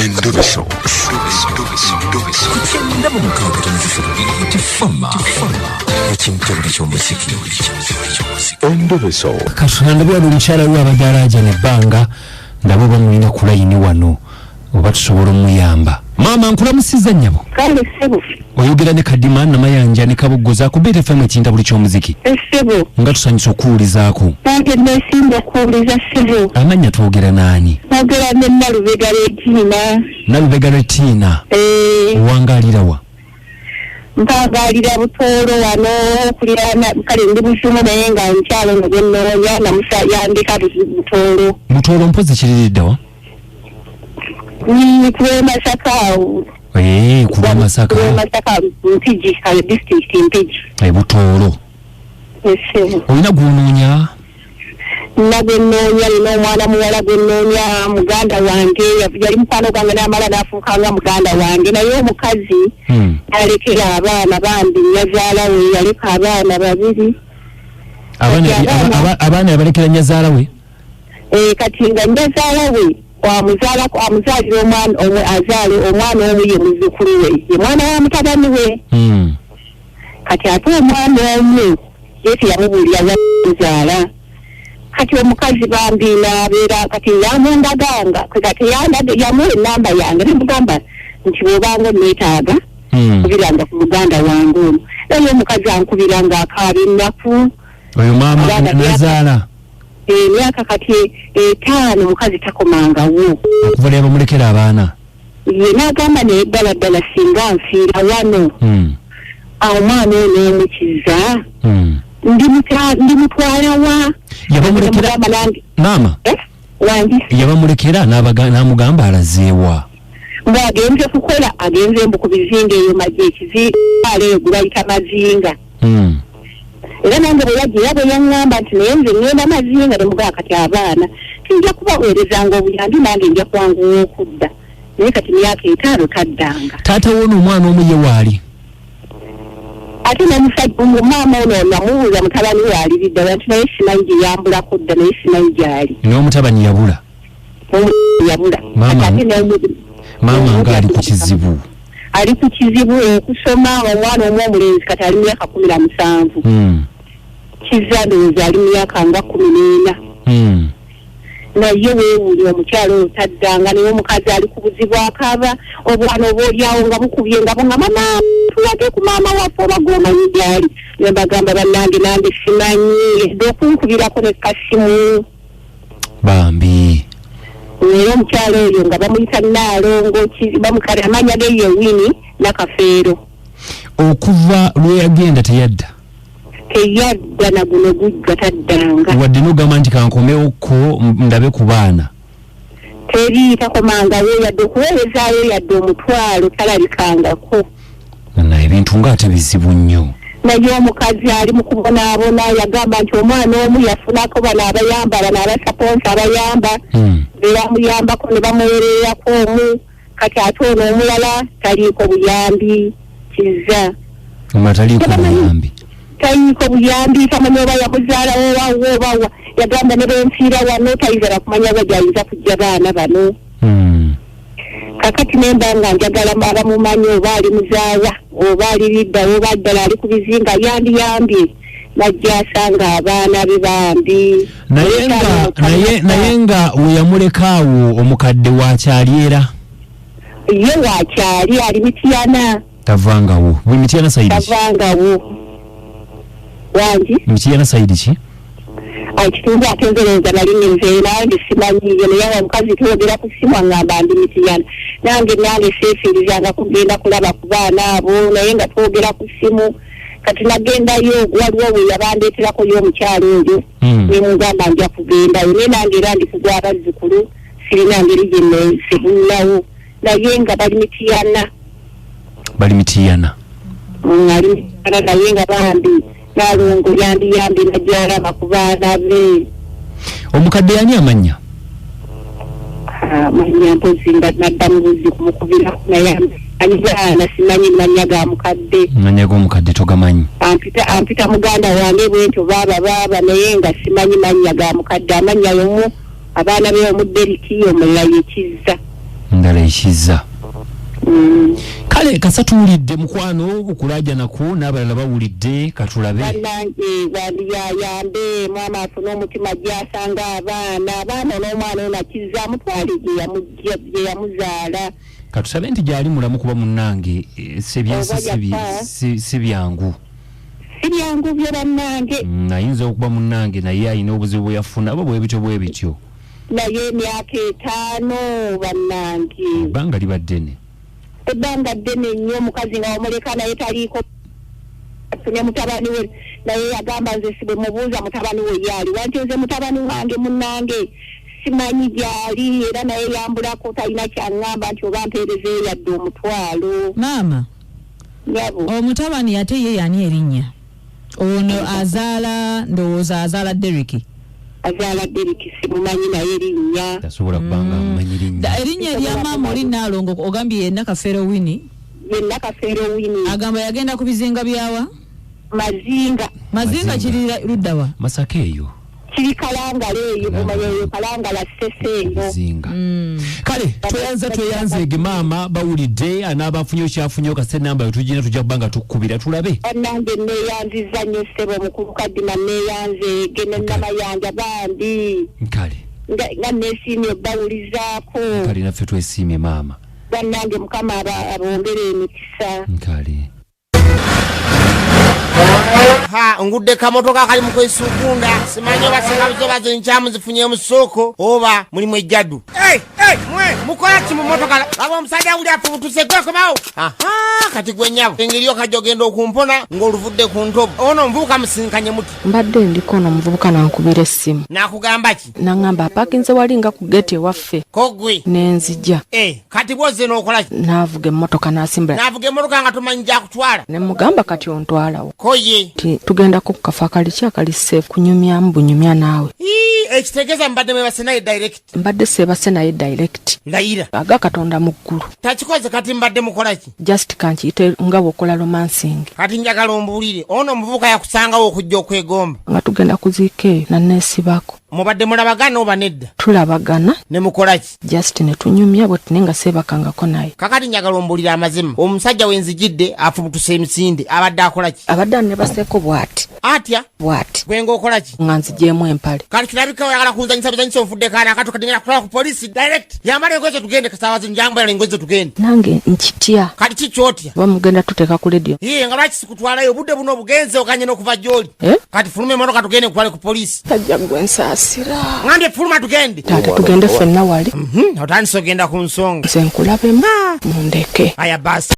Endobeso. Kugenda mu mukaaga tifama ekintu ky'omuziki. Endobeso. Kasonda bya lukyala lw'abadaraja ne banga ndabo bamulina ku layini wano oba tusobola omuyamba. Mama nkulamusiza nnyabo. Kale sebo. Oyogera ne Kadima na Mayanja ne Kabugoza ku Beta FM ekinta buli ky'omuziki. Sebo. Nga tusanyusa okuwulizaako. Nange nesimba kuwuliza sebo. Amanya twogera naani? Nogera ne Nalubega Retina. Nalubega Retina. Wangalira wa? Mpagalira Butoolo wano kulirana kale ndi Busumo naye nga nkyalo nogennoonya namusa yandika Butoolo. Butoolo mpozi kiriridde wa? Ni kuwe Masaka. Kuwe Masaka. Kuwe Masaka Mpigi, district Mpigi. Butoolo. Sebo. Olina gw'onoonya? Nagennoonya nina omwana muwala gwennoonya muganda wange yali mukwano gwange n'amala n'afuuka nga muganda wange naye omukazi alekera abaana bambi nyazaala we yaleka abaana babiri. Abaana yabalekera nyazaala we? Kati nga nyazaala we amuzaalira omwana azaale omwana omu ye muzzukulu we ye mwana wa mutabani we. Kati ate omwana omu ye teyamubuulira yamuzaala. Kati omukazi bambi n'abeera kati yamundaganga kati yamuwa ennamba yange nemugamba nti bw'obanga onneetaaga kubiranga ku muganda wange ono naye omukazi ankubira ng'akaaba ennaku. Oyo maama nazaala emyaka kati 5 omukazi takomangawo okuva lye bamulekera abaana. Ye n'agamba naye ddala singa nfiira wano omwana ono omukiza ndimutwala wa? Yabamulekera maama yabamulekera n'amugamba alazeewa ng'agenze kukola agenze mbu ku bizinga eyo majje ekizinga bayita mazinga. Era nange bwe yagira bwe yaŋŋamba nti naye nze ŋŋenda mazinga ne mugaa kati abaana tinja kubaweerezanga obuyambi nange nja kwanguwa okudda naye kati myaka 5 taddanga. Taata woona omwana omu ye waali? Ate n'omusajja maama ono namubuuza mutabani we aliridde nti naye simanyi gye yambulako dda naye simanyi gy'ali. N'omutabani yabula? Yabula. Maama nga ali ku kizibu? Ali ku kizibu okusoma omwana omu omulenzi kati ali myaka 17. Kizza ndowooza ali myaka nga 14. Naye weewuli omukyalo oyo taddanga naye omukazi ali ku buzibu akaaba obwana obaolyawo nga bukubye nga bonga mama tulage ku maama waffe oba gw'omanyi gy'ali. Ne mbagamba bannange nange simanyi edda okunkubirako ne kasimu bambi. Naye omukyalo oyo nga bamuyita Naalongo bamukale amanya ge ye Wini Nakafeero. Okuva lwe yagenda teyadda? Teyadda na guno gujja taddanga. Wadde n'ogamba nti kankomewo ndabe ku baana? Teri takomangawo yadde okuweerezaayo yadde omutwalo talabikangako. Na ebintu ng'ate bizibu nnyo. Naye omukazi ali mu kubonaabona yagamba nti omwana omu yafunako bano abayamba bano abasaponsa abayamba be bamuyambako ne bamuweererako omu kati ate ono omulala taliiko buyambi kizza. Taliiko buyambi? Taliiko buyambi tamanyi oba yamuzaalawo obawa yagamba ne benfiira wano tayinza kumanya oba gyayinza kujja baana bano. Kakati nemba nga njagala abamumanyi oba ali muzaawa oba ali lidda oba ddala ali ku bizinga yandiyambye najja asanga abaana be bambi. Naye nga we yamulekaawo omukadde wakyali era? Ye wakyali ali Mityana. Tavangawo. We Mityana sayidi ki? Tavangawo. Wangi? Mityana sayidi ki? Kitundu atengereza nali nze nange simanyiye naye omukazi twogera ku simu aŋŋamba ndi Mityana. Nange seefiirizanga kugenda kulaba ku baana abo naye nga twogera ku simu. Kati nagendayo waliwo we yabandeeterako y'omukyalo oyo ne mugamba nja kugendayo naye nange era ndi kugwa abazzukulu sirina ngeri gye nesebullawo naye nga bali Mityana. Bali Mityana? Ali Mityana naye nga bambi Naalongo yandiyambi najja alaba ku baana be. Omukadde yani amanya? Manya mpozi nga nadda mubuzi kumukubira naye anyizaana simanyi manya ga mukadde. Manya g'omukadde togamanyi? Ampita muganda wange bwentyo baaba naye nga simanyi manya ga mukadde amanya yomu abaana be omudderiki omulala ye Kizza. endala ekiza. Kale kasatuulidde mukwano okulaja naku n'abalala bawulidde katulabe. Bannange yambe mwana afuna omutima gyasanga abaana n'omwana ono akiza mutwale gye yamuzaala. Katusabe nti gyali mulamu kuba munnange si byangu. Si byangu byo bannange. Ayinza okuba munnange naye ayina obuzibu bwe yafuna oba bwe bityo. Naye emyaka 5 bannange. Ebbanga liba ddene. Ebbanga ddene nnyo omukazi nga omuleka naye taliiko afunye mutabani we naye yagamba nze si bwe mubuuza mutabani we yali wanti nze mutabani wange munnange simanyi gyali era naye yambulako talina kyaŋŋamba nti oba mpeereze yadde omutwalo. Maama omutabani ate ye yani erinnya ono azaala ndowooza azaala Deriki. Azaala Deriki simumanyi naye erinnya. Tasobola kubanga amumanyi linnya. Erinnya erya maama oli Naalongo ogambye yenna Kafeero Winnie. Yenna Kafeero Winnie. Agamba yagenda ku bizinga byawa? Mazinga kiri luddawa? Masaka eyo. Kiri Kalangala eyo bumanya eyo Kalangala Ssese eyo. Zinga. Kale tweyanze ge maama bawulidde anaabafunye okyafunye okase namba yotugina tujja kubanga tukkubira tulabe. Nange neeyanziza nnyo ssebo mukulu Kadima neeyanze gene namayanja bambi. Kale. Nga neesiimye bawulizaako. Kale naffe twesiimye maama. Bannange Mukama abongere emikisa. Kale. Ngudde kamotoka kali mu kwesukunda simanyi basenga bazo nkyamu zifunye mu soko oba mulimu ejjadu. Mwe mukola ki mu motoka abo omusajja uli afubutuse gweko bawo. Kati gwenyabo engiriyo kajogenda okumpona ng'oluvudde ku ntobo ono mvubuka musinkanye muti. Mbadde ndiko ono muvubuka nankubira essimu. Nakugamba ki? Nangamba apakinze walinga ku gate ewaffe. Kogwe Nenzija. Kati bwoze n'okola ki? Naavuga emmotoka n'asimbula. Naavuga emmotoka nga tomanyi gyakutwala. Ne mugamba kati ontwalawo. Koye. Tugenda ku kafa akali safe kunyumyamu bunyumya naawe. Ekitegeeza mbadde mwebase naye direct. Mbadde seebase naye direct. Ndayira. Aga Katonda mu ggulu. Takikoze kati mbadde mukola ki? Just kankiyite nga bw'okola romancing. Kati njagala ombuulire ono omuvubuka yakusangawo okujja okwegomba. Nga tugenda kuziika eyo nanneesibako. Mubadde mulabagana oba nedda? Tulabagana. Ne mukola ki? Just ne tunyumya bwe tune nga seebakangako naye. Kakati njagala ombuulire amazima. Omusajja wenzijidde afubutuse emisinde abadde akola ki? Abadde annebaseeko bw'ati. Atya? Bw'ati. Gwe ng'okola ki? Nga nzigyemu empale. Kati kirabika oyagala kunzanyisa bizanyisa onfudde kaana akato kadingera kutwala ku polisi direct. Yambala engoye zo tugende kasaawa zino njambala engoye zo tugende. Nange nkitya. Kati kikyotya? Oba mugenda tuteeka ku radio. Nga lwaki sikutwalayo obudde buno obugenze okanye n'okuva gy'oli. Kati fuluma emmotoka tugende kutwale ku polisi. Tajja gwe nsaasira. Ngambye fuluma tugende. Taata tugende ffenna wali. Otandise ogenda ku nsonga. Nze nkulabemu. Mundeke. Aya basi.